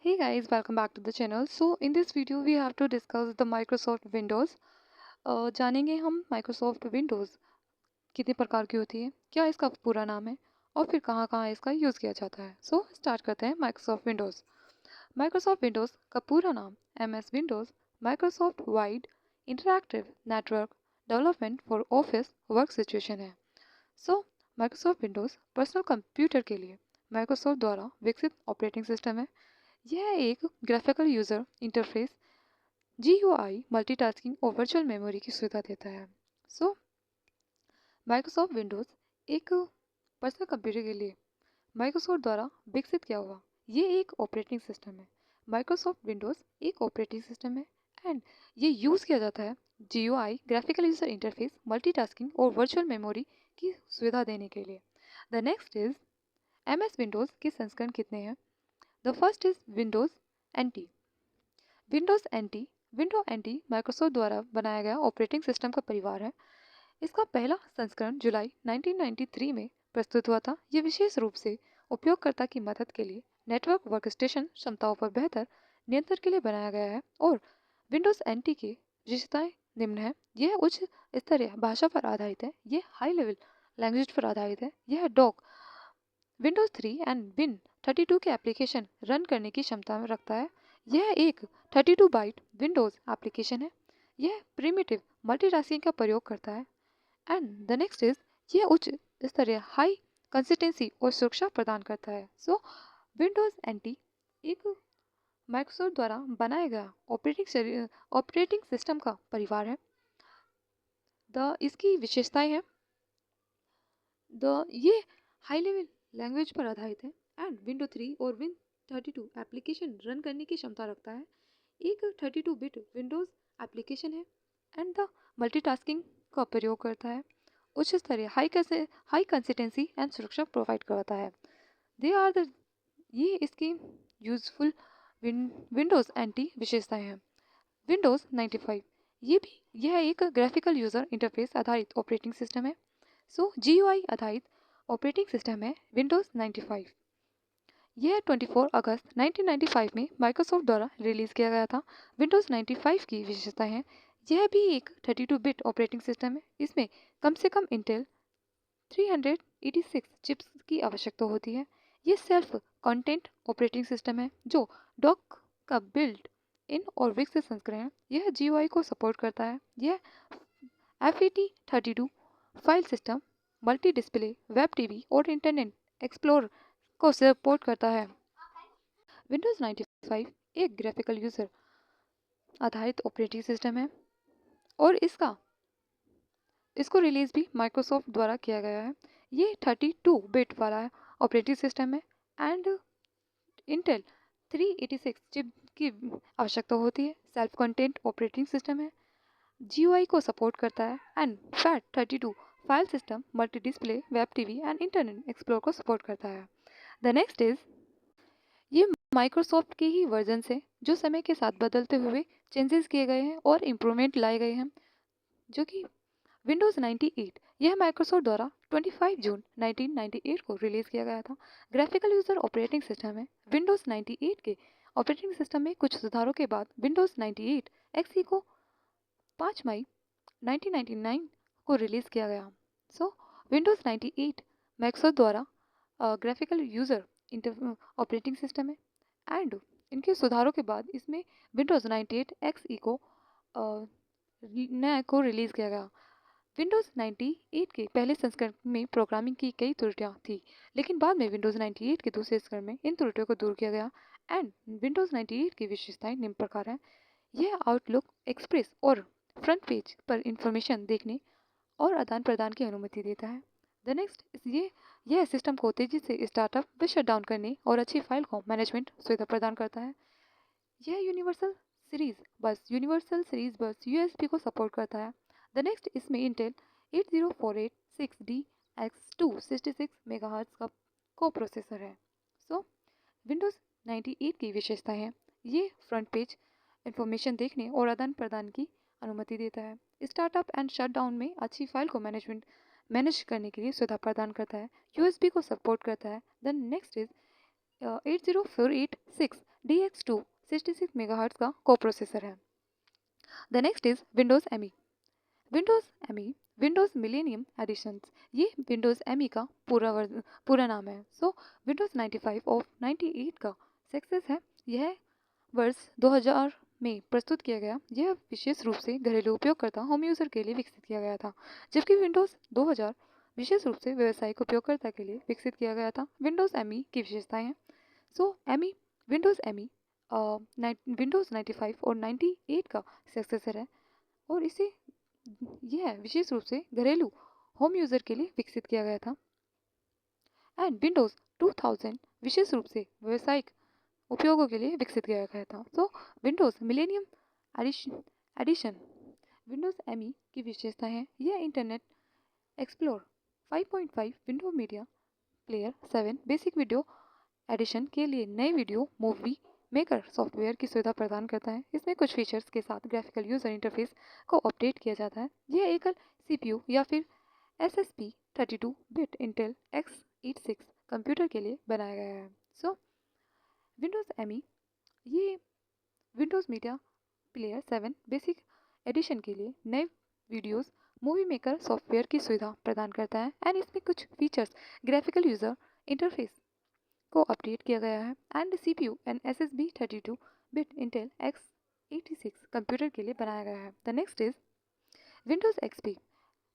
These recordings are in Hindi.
Hey guys, welcome back to the channel. So in this video we have to discuss the Microsoft Windows. जानेंगे हम Microsoft Windows कितने प्रकार की होती है, क्या इसका पूरा नाम है और फिर कहाँ कहाँ इसका यूज़ किया जाता है. सो स्टार्ट करते हैं Microsoft Windows. Microsoft Windows का पूरा नाम MS Windows Microsoft Wide Interactive Network Development for Office Work Situation है. सो Microsoft Windows पर्सनल कंप्यूटर के लिए Microsoft द्वारा विकसित ऑपरेटिंग सिस्टम है. यह एक graphical user interface GUI multitasking और वर्चुअल मेमोरी की सुविधा देता है. सो माइक्रोसॉफ्ट विंडोज़ एक पर्सनल कंप्यूटर के लिए माइक्रोसॉफ्ट द्वारा विकसित किया हुआ ये एक ऑपरेटिंग सिस्टम है. माइक्रोसॉफ्ट विंडोज़ एक ऑपरेटिंग सिस्टम है एंड ये यूज़ किया जाता है GUI graphical user interface multitasking और वर्चुअल मेमोरी की सुविधा देने के लिए. The next is MS Windows के संस्करण कितने हैं. The first is Windows NT. Windows NT window NT Microsoft द्वारा बनाया गया ऑपरेटिंग सिस्टम का परिवार है. इसका पहला संस्करण जुलाई 1993 में प्रस्तुत हुआ था. ये विशेष रूप से उपयोगकर्ता की मदद के लिए नेटवर्क वर्कस्टेशन क्षमताओं पर बेहतर नियंत्रण के लिए बनाया गया है. और विंडोज़ NT की विशेषताएं निम्न है. यह उच्च स्तरीय भाषा पर आधारित है. यह हाई लेवल लैंग्वेज पर आधारित है. यह डॉक विंडोज़ 3 एंड विन 32 के एप्लीकेशन रन करने की क्षमता में रखता है. यह एक 32 बाइट विंडोज़ एप्लीकेशन है. यह प्रिमिटिव मल्टीटास्किंग का प्रयोग करता है. एंड द नेक्स्ट इज यह उच्च स्तरीय हाई कंसिस्टेंसी और सुरक्षा प्रदान करता है. सो विंडोज़ NT एक माइक्रोसॉफ्ट द्वारा बनाया गया ऑपरेटिंग सिस्टम का परिवार है. इसकी विशेषताएं हैं ये हाई लेवल लैंग्वेज पर आधारित है एंड विंडो 3 और विन 32 एप्लीकेशन रन करने की क्षमता रखता है. एक 32 बिट विंडोज़ एप्लीकेशन है एंड द मल्टीटास्किंग का प्रयोग करता है. उच्च स्तरीय हाई कंसिस्टेंसी एंड सुरक्षा प्रोवाइड करता है. दे आर द ये इसकी यूजफुल विंडोज़ NT विशेषताएं हैं. विंडोज़ 95 यह एक ग्राफिकल यूज़र इंटरफेस आधारित ऑपरेटिंग सिस्टम है. सो GUI आधारित ऑपरेटिंग सिस्टम है विंडोज़ 95. यह 24 अगस्त 1995 में माइक्रोसॉफ्ट द्वारा रिलीज़ किया गया था. विंडोज़ 95 की विशेषताएं हैं. यह भी एक 32 बिट ऑपरेटिंग सिस्टम है. इसमें कम से कम इंटेल 386 चिप्स की आवश्यकता होती है. ये सेल्फ कंटेंट ऑपरेटिंग सिस्टम है जो डॉक का बिल्ट इन और विकसित संस्करण है. यह GUI को सपोर्ट करता है. यह FAT32 file system multi display web TV और इंटरनेट एक्सप्लोरर को सपोर्ट करता है. विंडोज़ 95 एक ग्राफिकल यूज़र आधारित ऑपरेटिंग सिस्टम है और इसको रिलीज़ भी माइक्रोसॉफ्ट द्वारा किया गया है. ये 32 बिट वाला ऑपरेटिंग सिस्टम है एंड इंटेल 386 चिप की आवश्यकता होती है. सेल्फ कंटेंट ऑपरेटिंग सिस्टम है. GUI को सपोर्ट करता है and FAT32 file system multi display web TV and internet explore को सपोर्ट करता है. द नेक्स्ट इज ये माइक्रोसॉफ्ट के ही वर्जन से जो समय के साथ बदलते हुए चेंजेस किए गए हैं और इम्प्रूवमेंट लाए गए हैं. जो कि विंडोज़ 98 यह माइक्रोसॉफ्ट द्वारा 25 जून 1998 को रिलीज़ किया गया था. ग्राफिकल यूज़र ऑपरेटिंग सिस्टम है. विंडोज़ 98 के ऑपरेटिंग सिस्टम में कुछ सुधारों के बाद विंडोज़ 98 XE को 5 मई 1999 को रिलीज़ किया गया. सो विंडोज़ 98 माइक्रोसॉफ्ट द्वारा ग्राफिकल यूज़र ऑपरेटिंग सिस्टम है एंड इनके सुधारों के बाद इसमें विंडोज़ 98 XE को नया को रिलीज़ किया गया. विंडोज़ 98 के पहले संस्करण में प्रोग्रामिंग की कई त्रुटियां थी, लेकिन बाद में विंडोज़ 98 के दूसरे संस्करण में इन त्रुटियों को दूर किया गया एंड विंडोज़ 98 की विशेषताएं निम्न प्रकार हैं. यह आउटलुक एक्सप्रेस और फ्रंट पेज पर इंफॉर्मेशन देखने और आदान प्रदान की अनुमति देता है. द नेक्स्ट यह सिस्टम को तेजी से स्टार्टअप व शटडाउन करने और अच्छी फाइल को मैनेजमेंट सुविधा प्रदान करता है. यह यूनिवर्सल सीरीज बस USB को सपोर्ट करता है. द नेक्स्ट इसमें इंटेल 80486D X266 मेगाहर्ट्ज का को प्रोसेसर है. सो विंडोज़ 98 की विशेषताएं हैं. ये फ्रंट पेज इंफॉर्मेशन देखने और आदान प्रदान की अनुमति देता है. स्टार्टअप एंड शटडाउन में अच्छी फाइल को मैनेज करने के लिए सुविधा प्रदान करता है. USB को सपोर्ट करता है. The next is 80486 DX2 66 megahertz का कोप्रोसेसर है। The next is Windows ME। Windows ME Windows Millennium Edition, ये विंडोज़ ME का पूरा नाम है। सो विंडोज़ 95 और 98 का सक्सेस है। यह वर्ष 2000 में प्रस्तुत किया गया। यह विशेष रूप से घरेलू उपयोगकर्ता होम यूज़र के लिए विकसित किया गया था, जबकि विंडोज़ 2000 विशेष रूप से व्यावसायिक उपयोगकर्ता के लिए विकसित किया गया था। विंडोज़ ME की विशेषताएं हैं। सो ME विंडोज़ ME विंडोज़ 95 और 98 का सक्सेसर है और इसे यह विशेष रूप से घरेलू होम यूज़र के लिए विकसित किया गया था। एंड विंडोज़ 2000 विशेष रूप से व्यावसायिक उपयोगों के लिए विकसित किया गया था। So Windows Millennium Edition Windows ME की विशेषता है। यह Internet Explorer 5.5 Window Media Player 7 basic video edition के लिए नए वीडियो मूवी मेकर सॉफ्टवेयर की सुविधा प्रदान करता है। इसमें कुछ फीचर्स के साथ ग्राफिकल यूजर इंटरफेस को अपडेट किया जाता है। यह एकल CPU या फिर SSP 32 bit Intel x86 computer के लिए बनाया गया है। सो विंडोज़ ME ये Windows Media Player 7 basic edition के लिए नए वीडियोस मूवी मेकर सॉफ्टवेयर की सुविधा प्रदान करता है। एंड इसमें कुछ फीचर्स ग्राफिकल यूजर इंटरफेस को अपडेट किया गया है। And CPU and SSB 32 bit Intel x86 computer के लिए बनाया गया है। The next is Windows XP।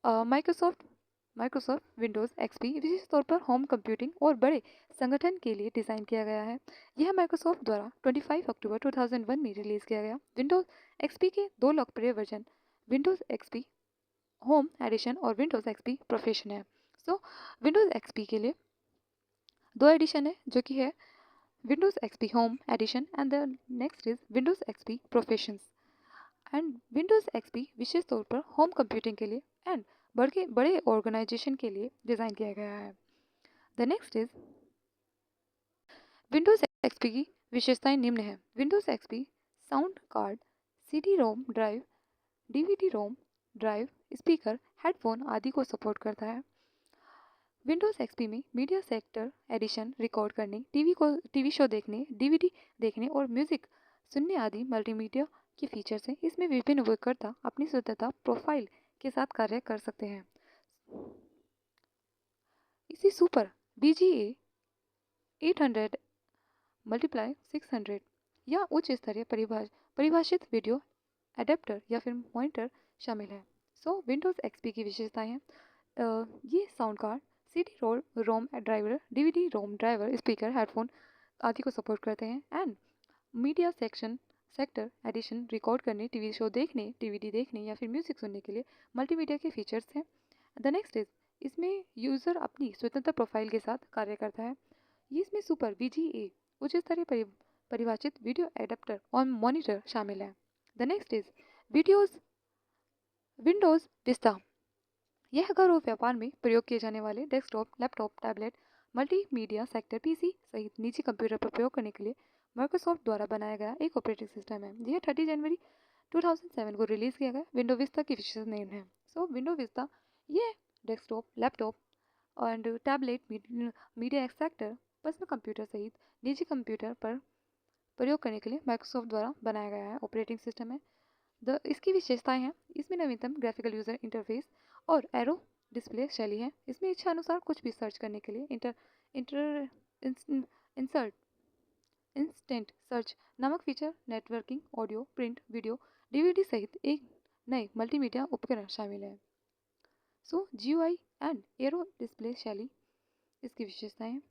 Microsoft Windows XP विशेष तौर पर होम कंप्यूटिंग और बड़े संगठन के लिए डिज़ाइन किया गया है। यह माइक्रोसॉफ्ट द्वारा 25 अक्टूबर 2001 में रिलीज़ किया गया। विंडोज़ XP के दो लोकप्रिय version Windows XP home edition और विंडोज़ XP प्रोफेशन है। सो विंडोज़ XP के लिए दो एडिशन है, जो कि है Windows XP home edition and the next is Windows XP professions. And Windows XP विशेष तौर पर होम कंप्यूटिंग के लिए एंड बड़े ऑर्गेनाइजेशन के लिए डिज़ाइन किया गया है। The next is Windows XP की विशेषताएं निम्न है। Windows XP sound card, CD-ROM drive, DVD-ROM drive, speaker, headphone आदि को सपोर्ट करता है। विंडोज़ XP में मीडिया सेक्टर एडिशन रिकॉर्ड करने, टीवी शो देखने, DVD देखने और म्यूजिक सुनने आदि मल्टीमीडिया के फीचर्स हैं। इसमें विभिन्न उपयोगकर्ता अपनी स्वतंत्रता प्रोफाइल के साथ कार्य कर सकते हैं। इसी सुपर BGA 800 मल्टीप्लाई 600 या उच्च स्तरीय परिभाषित वीडियो एडेप्टर या फिर मॉनिटर शामिल है। सो विंडोज़ XP की विशेषताएं हैं। ये sound card, CD-ROM driver, DVD-ROM driver, speaker, headphone आदि को सपोर्ट करते हैं। And media sector edition record करने, टीवी शो देखने, DVD देखने या फिर म्यूजिक सुनने के लिए मल्टीमीडिया के फीचर्स हैं। द नेक्स्ट इज इसमें यूज़र अपनी स्वतंत्र प्रोफाइल के साथ कार्य करता है। ये इसमें सुपर BGA उच्च स्तरीय परिभाषित वीडियो एडेप्टर और मॉनिटर शामिल है। The next is Windows Vista. यह घर और व्यापार में प्रयोग किए जाने वाले desktop, laptop, tablet, multimedia sector PC सहित निजी कंप्यूटर पर प्रयोग करने के लिए माइक्रोसॉफ्ट द्वारा बनाया गया एक ऑपरेटिंग सिस्टम है। यह 30 जनवरी 2007 को रिलीज किया गया। विंडो विस्ता की विशेष नेम है। सो विंडो विस्ता ये डेस्कटॉप, लैपटॉप और tablet, media sector, personal computer सहित निजी कंप्यूटर पर प्रयोग करने के लिए माइक्रोसॉफ्ट द्वारा बनाया गया है ऑपरेटिंग सिस्टम है। इसकी विशेषताएं हैं। इसमें नवीनतम ग्राफिकल यूजर इंटरफेस और एरो डिस्प्ले शैली है। इसमें इच्छा अनुसार कुछ भी सर्च करने के लिए इंसर्ट इंस्टेंट सर्च नामक feature, networking, audio, print, video, DVD सहित एक नए मल्टीमीडिया उपकरण शामिल है। सो GUI एंड एरो डिस्प्ले शैली इसकी विशेषताएं हैं।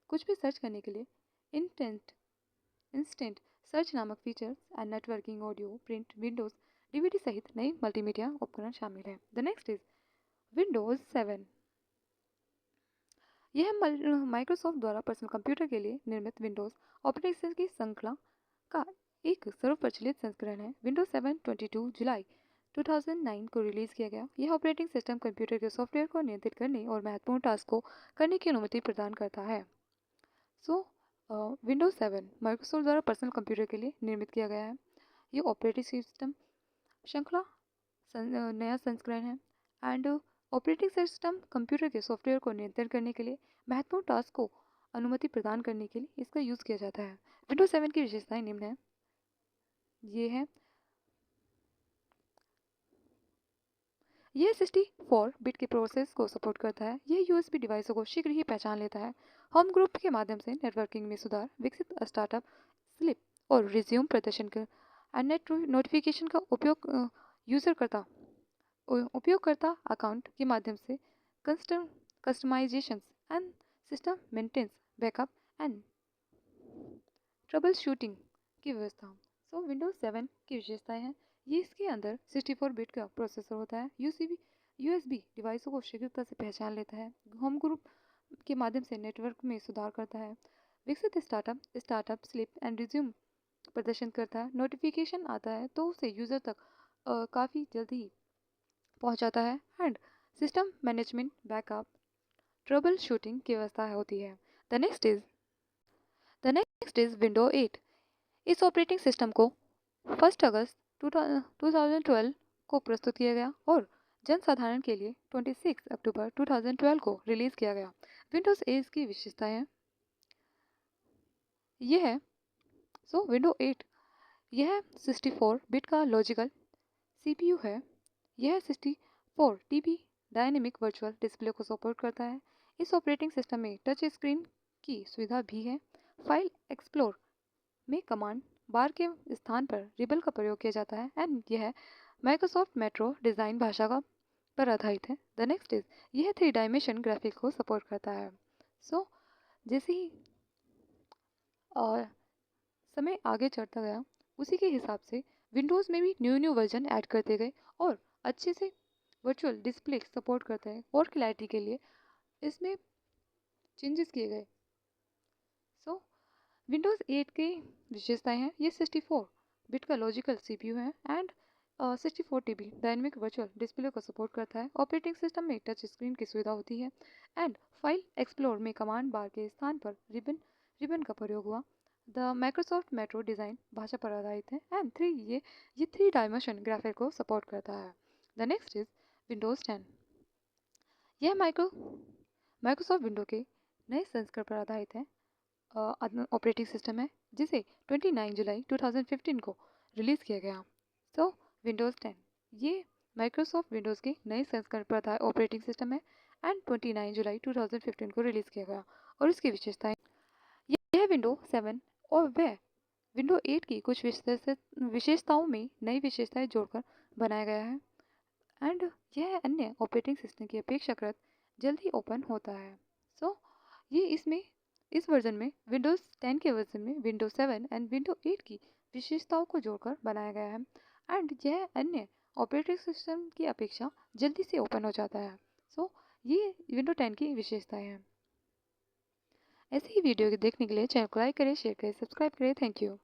कुछ भी सर्च करने के लिए इंस्टेंट सर्च नामक features and networking, audio, print, Windows, DVD सहित नई मल्टीमीडिया उपकरण शामिल है। The next is Windows 7। यह माइक्रोसॉफ्ट द्वारा पर्सनल कंप्यूटर के लिए निर्मित विंडोज ऑपरेटिंग सिस्टम की श्रृंखला का एक सर्वप्रचलित संस्करण है। विंडोज 7 22 जुलाई 2009 को रिलीज किया गया। यह ऑपरेटिंग सिस्टम कंप्यूटर के सॉफ्टवेयर को नियंत्रित करने और महत्वपूर्ण टास्क को करने की अनुमति प्रदान करता है। सो विंडोज 7 माइक्रोसॉफ्ट द्वारा पर्सनल कंप्यूटर के लिए निर्मित किया गया है। ये ऑपरेटिंग सिस्टम श्रृंखला नया संस्करण है। एंड ऑपरेटिंग सिस्टम कंप्यूटर के सॉफ्टवेयर को नियंत्रण करने के लिए महत्वपूर्ण टास्क को अनुमति प्रदान करने के लिए इसका यूज़ किया जाता है। विंडोज 7 की विशेषताएं निम्न है। ये है, यह 64 बिट के प्रोसेस को सपोर्ट करता है। यह यूएसबी डिवाइसों को शीघ्र ही पहचान लेता है। होम ग्रुप के माध्यम से नेटवर्किंग में सुधार, विकसित स्टार्टअप स्लिप और रिज्यूम प्रदर्शन कर नेट नोटिफिकेशन का उपयोगकर्ता अकाउंट के माध्यम से customisations and system maintenance, backup and trouble shooting की व्यवस्था। सो विंडोज 7 की विशेषताएं हैं। ये इसके अंदर 64 बिट का प्रोसेसर होता है। यूएसबी डिवाइसों को शीघ्रता से पहचान लेता है। होम ग्रुप के माध्यम से नेटवर्क में सुधार करता है। विकसित स्टार्टअप स्लिप एंड रिज्यूम प्रदर्शन करता है। नोटिफिकेशन आता है तो उसे यूज़र तक काफ़ी जल्दी पहुंचाता है। And system management, backup, trouble shooting की व्यवस्था होती है। The next is window 8। इस ऑपरेटिंग सिस्टम को 1 अगस्त 2012 को प्रस्तुत किया गया और जनसाधारण के लिए 26 अक्टूबर 2012 को रिलीज किया गया। विंडोज 8 की विशेषताएं हैं। यह है, विंडो 8 यह 64 बिट का लॉजिकल सीपीयू है। यह 64 टीबी डायनेमिक वर्चुअल डिस्प्ले को सपोर्ट करता है। इस ऑपरेटिंग सिस्टम में टच स्क्रीन की सुविधा भी है। फाइल एक्सप्लोर में कमांड बार के स्थान पर रिबन का प्रयोग किया जाता है एंड यह माइक्रोसॉफ्ट मेट्रो डिज़ाइन भाषा का पर आधारित है। द नेक्स्ट इज, यह 3 डायमेंशन ग्राफिक को सपोर्ट करता है। जैसे ही और समय आगे चढ़ता गया उसी के हिसाब से विंडोज़ में भी न्यू वर्जन ऐड करते गए और अच्छे से वर्चुअल डिस्प्ले सपोर्ट करते हैं और क्लैरिटी के लिए इसमें चेंजेस किए गए। विंडोज़ 8 की विशेषताएं हैं। ये 64 बिट का लॉजिकल सीपीयू है and 64 TB dynamic virtual display को सपोर्ट करता है। ऑपरेटिंग सिस्टम में टच स्क्रीन की सुविधा होती है एंड फाइल एक्सप्लोर में कमांड बार के स्थान पर रिबन का प्रयोग हुआ। द माइक्रोसॉफ्ट मेट्रो डिज़ाइन भाषा पर आधारित है एंड ये 3 डायमेंशन ग्राफिक को सपोर्ट करता है। The next is Windows 10। यह माइक्रोसॉफ्ट विंडो के नए संस्करण पर आधारित है ऑपरेटिंग सिस्टम है जिसे 29 जुलाई 2015 को रिलीज़ किया गया। विंडोज़ 10 ये माइक्रोसॉफ्ट विंडोज़ के नए संस्करण पर आधारित ऑपरेटिंग सिस्टम है एंड 29 जुलाई 2015 को रिलीज़ किया गया। और इसकी विशेषताएं, यह विंडो 7 और वह विंडो 8 की कुछ विशेषताओं में नई विशेषताएं जोड़कर बनाया गया है एंड यह अन्य ऑपरेटिंग सिस्टम की अपेक्षाकृत जल्दी ओपन होता है। ये इस वर्जन में विंडोज़ 10 के वर्जन में विंडोज 7 एंड विंडो 8 की विशेषताओं को जोड़कर बनाया गया है एंड यह अन्य ऑपरेटिंग सिस्टम की अपेक्षा जल्दी से ओपन हो जाता है। ये विंडो 10 की विशेषताएं हैं। ऐसे ही वीडियो देखने के लिए चैनल को लाइक करें, शेयर करें, सब्सक्राइब करें। Thank you.